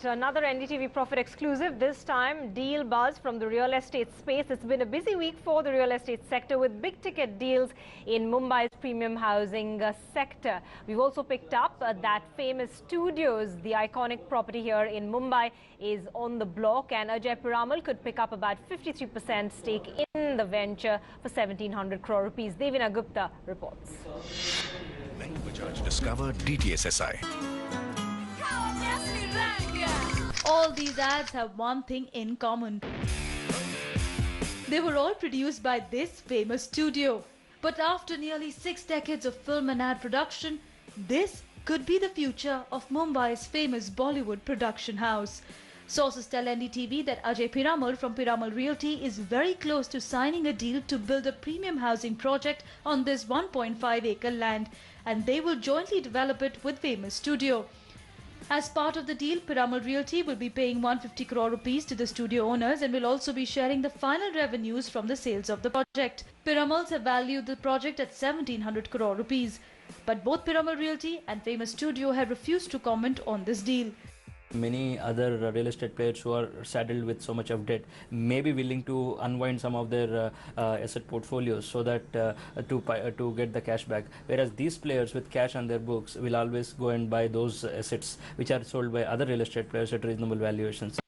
Another NDTV Profit exclusive, this time deal buzz from the real estate space. It's been a busy week for the real estate sector with big ticket deals in Mumbai's premium housing sector. We've also picked up that famous studios, the iconic property here in Mumbai, is on the block, and Ajay Piramal could pick up about 53% stake in the venture for 1700 crore rupees. Devina Gupta reports. Bajaj discovered DTSSI. All these ads have one thing in common. They were all produced by this famous studio. But after nearly 6 decades of film and ad production, this could be the future of Mumbai's famous Bollywood production house. Sources tell NDTV that Ajay Piramal from Piramal Realty is very close to signing a deal to build a premium housing project on this 1.5-acre land, and they will jointly develop it with famous studio. As part of the deal, Piramal Realty will be paying 150 crore rupees to the studio owners and will also be sharing the final revenues from the sales of the project. Piramals have valued the project at 1700 crore rupees. But both Piramal Realty and famous studio have refused to comment on this deal. Many other real estate players who are saddled with so much of debt may be willing to unwind some of their asset portfolios so that to get the cash back, whereas these players with cash on their books will always go and buy those assets which are sold by other real estate players at reasonable valuations.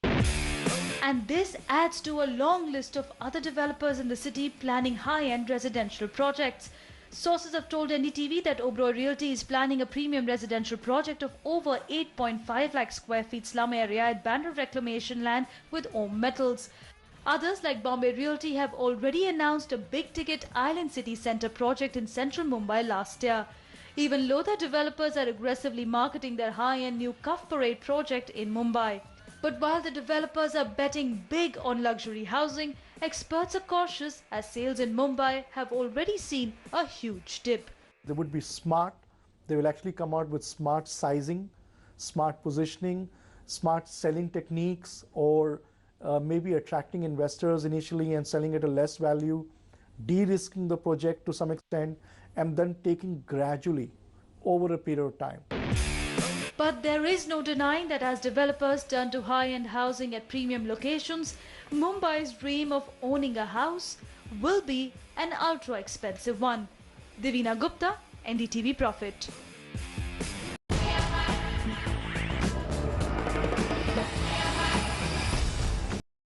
And this adds to a long list of other developers in the city planning high-end residential projects. Sources have told NDTV that Oberoi Realty is planning a premium residential project of over 8.5 lakh square feet slum area at Bandra Reclamation land with Om Metals. Others like Bombay Realty have already announced a big-ticket Island City Centre project in central Mumbai last year. Even Lodha developers are aggressively marketing their high-end new Cuff Parade project in Mumbai. But while the developers are betting big on luxury housing, experts are cautious as sales in Mumbai have already seen a huge dip. They would be smart. They will actually come out with smart sizing, smart positioning, smart selling techniques, or maybe attracting investors initially and selling at a less value, de-risking the project to some extent, and then taking gradually over a period of time. But there is no denying that as developers turn to high-end housing at premium locations, Mumbai's dream of owning a house will be an ultra-expensive one. Devina Gupta, NDTV Profit.